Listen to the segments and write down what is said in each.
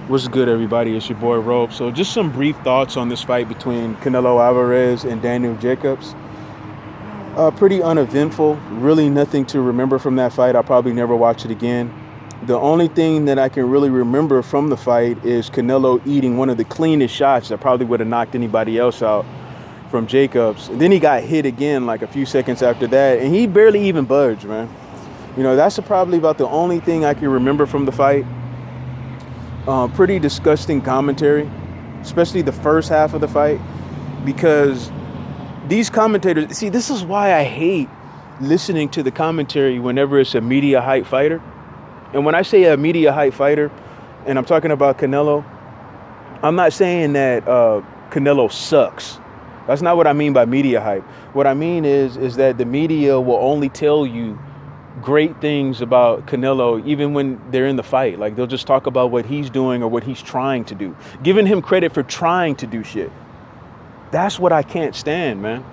What's good, everybody? It's your boy Rope. So, just some brief thoughts on this fight between Canelo Alvarez and Daniel Jacobs. Pretty uneventful. Really, nothing to remember from that fight. I'll probably never watch it again. The only thing that I can really remember from the fight is Canelo eating one of the cleanest shots that probably would have knocked anybody else out from Jacobs. And then he got hit again like a few seconds after that, and he barely even budged, man. That's probably about the only thing I can remember from the fight. Pretty disgusting commentary, especially the first half of the fight, because these commentators, see, this is why I hate listening to the commentary whenever it's a media hype fighter. And when I say a media hype fighter, and I'm talking about Canelo, I'm not saying that Canelo sucks. That's not what I mean by media hype. What I mean is that the media will only tell you great things about Canelo even when they're in the fight. Like, they'll just talk about what he's doing or what he's trying to do, giving him credit for trying to do shit. That's what I can't stand, man.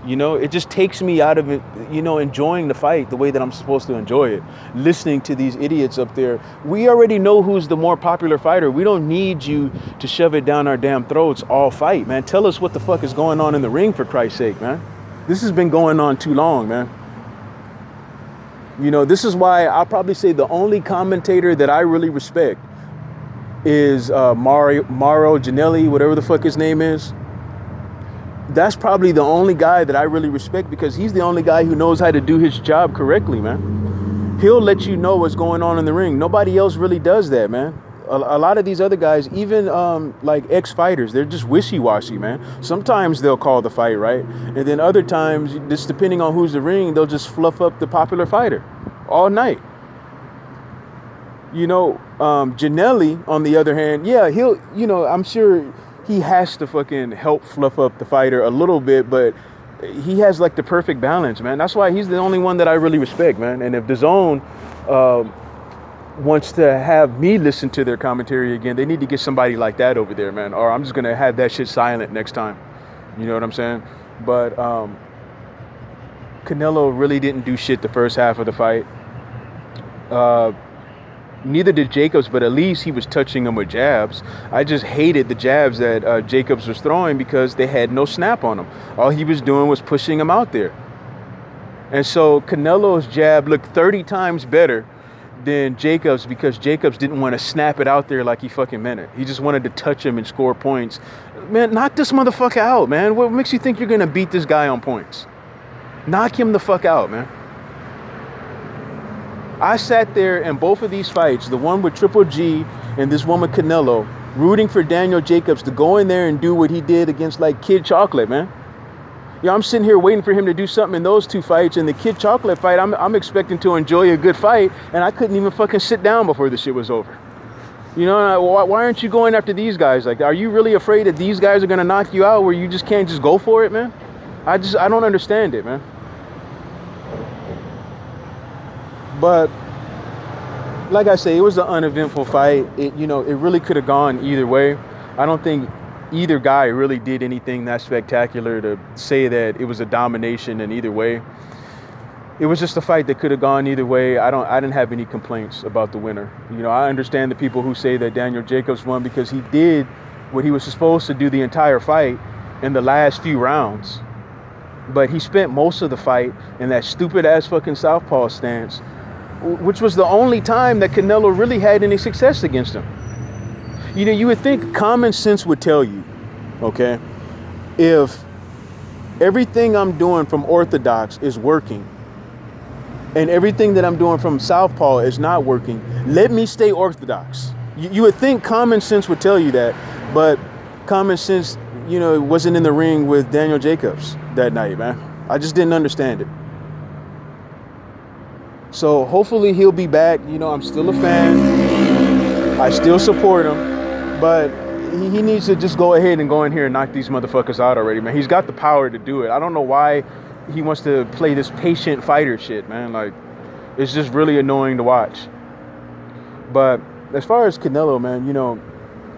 It just takes me out of it, enjoying the fight the way that I'm supposed to enjoy it. Listening to these idiots up there. We already know who's the more popular fighter. We don't need you to shove it down our damn throats all fight, man. Tell us what the fuck is going on in the ring, for Christ's sake, man. This has been going on too long, man. This is why I'll probably say the only commentator that I really respect is Mauro Ginelli, whatever the fuck his name is. That's probably the only guy that I really respect, because he's the only guy who knows how to do his job correctly, man. He'll let you know what's going on in the ring. Nobody else really does that, man. A lot of these other guys, even like ex-fighters, they're just wishy-washy, man. Sometimes they'll call the fight, right? And then other times, just depending on who's the ring, they'll just fluff up the popular fighter all night. Janelli, on the other hand, yeah, he'll, I'm sure he has to fucking help fluff up the fighter a little bit, but he has like the perfect balance, man. That's why he's the only one that I really respect, man. And if DAZN wants to have me listen to their commentary again, they need to get somebody like that over there, man. Or I'm just gonna have that shit silent next time. You know what I'm saying? But Canelo really didn't do shit the first half of the fight. Neither did Jacobs, but at least he was touching him with jabs. I just hated the jabs that Jacobs was throwing because they had no snap on him. All he was doing was pushing him out there. And so Canelo's jab looked 30 times better than Jacobs, because Jacobs didn't want to snap it out there like he fucking meant it. He just wanted to touch him and score points. Man, knock this motherfucker out, man. What makes you think you're going to beat this guy on points? Knock him the fuck out, man. I sat there in both of these fights, the one with Triple G and this one with Canelo, rooting for Daniel Jacobs to go in there and do what he did against like Kid Chocolate, man. I'm sitting here waiting for him to do something in those two fights. And the Kid Chocolate fight, I'm expecting to enjoy a good fight, and I couldn't even fucking sit down before the shit was over. Why aren't you going after these guys? Like, are you really afraid that these guys are gonna knock you out where you just can't just go for it, man? I don't understand it, man. But like I say, it was an uneventful fight. It really could have gone either way. I don't think either guy really did anything that spectacular to say that it was a domination in either way. It was just a fight that could have gone either way. I didn't have any complaints about the winner. I understand the people who say that Daniel Jacobs won because he did what he was supposed to do the entire fight in the last few rounds. But he spent most of the fight in that stupid ass fucking southpaw stance, which was the only time that Canelo really had any success against him. You would think common sense would tell you, okay, if everything I'm doing from orthodox is working and everything that I'm doing from southpaw is not working, let me stay orthodox. You would think common sense would tell you that, but common sense, wasn't in the ring with Daniel Jacobs that night, man. I just didn't understand it. So hopefully he'll be back. I'm still a fan. I still support him. But he needs to just go ahead and go in here and knock these motherfuckers out already, man. He's got the power to do it. I don't know why he wants to play this patient fighter shit, man. Like, it's just really annoying to watch. But as far as Canelo, man,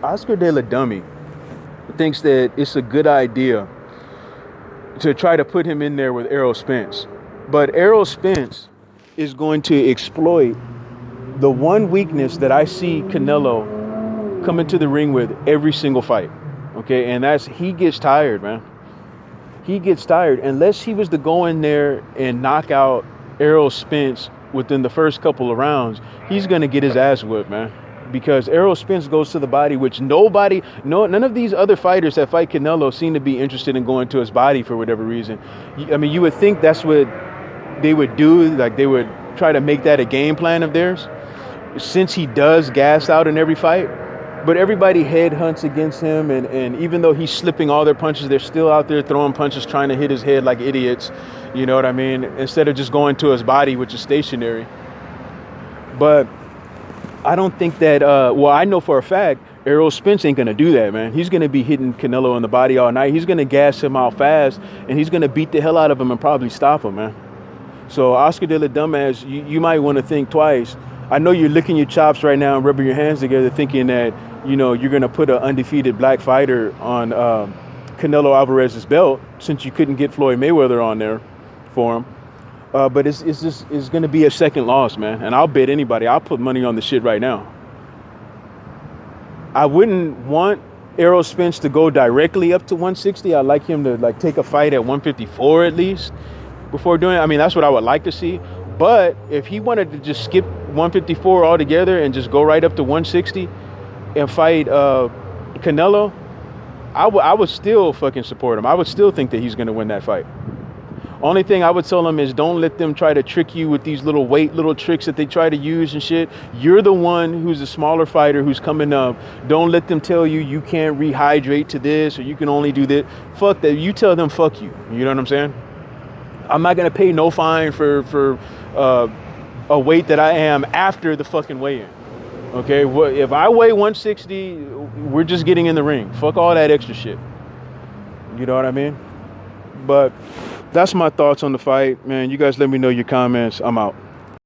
Oscar De La Dummy thinks that it's a good idea to try to put him in there with Errol Spence. But Errol Spence is going to exploit the one weakness that I see Canelo come into the ring with every single fight. Okay, and he gets tired, man. He gets tired. Unless he was to go in there and knock out Errol Spence within the first couple of rounds, he's gonna get his ass whipped, man. Because Errol Spence goes to the body, which none of these other fighters that fight Canelo seem to be interested in going to his body for whatever reason. I mean, you would think that's what they would do, like they would try to make that a game plan of theirs, since he does gas out in every fight. But everybody headhunts against him, and even though he's slipping all their punches, they're still out there throwing punches, trying to hit his head like idiots. You know what I mean? Instead of just going to his body, which is stationary. But I don't think that, I know for a fact, Errol Spence ain't going to do that, man. He's going to be hitting Canelo in the body all night. He's going to gas him out fast, and he's going to beat the hell out of him and probably stop him, man. So Oscar De La Dumbass, you might want to think twice. I know you're licking your chops right now and rubbing your hands together thinking that, you're going to put an undefeated black fighter on Canelo Alvarez's belt, since you couldn't get Floyd Mayweather on there for him. But it's going to be a second loss, man. And I'll bet anybody. I'll put money on the shit right now. I wouldn't want Errol Spence to go directly up to 160. I'd like him to take a fight at 154 at least before doing it. I mean, that's what I would like to see. But if he wanted to just skip 154 altogether and just go right up to 160 and fight Canelo, I would still fucking support him. I would still think that he's going to win that fight. Only thing I would tell him is, don't let them try to trick you with these little tricks that they try to use and shit. You're the one who's a smaller fighter who's coming up. Don't let them tell you can't rehydrate to this, or you can only do this. Fuck that. You tell them fuck you. You know what I'm saying? I'm not going to pay no fine for a weight that I am after the fucking weigh-in. Okay, if I weigh 160, we're just getting in the ring. Fuck all that extra shit. You know what I mean? But that's my thoughts on the fight, man. You guys let me know your comments. I'm out.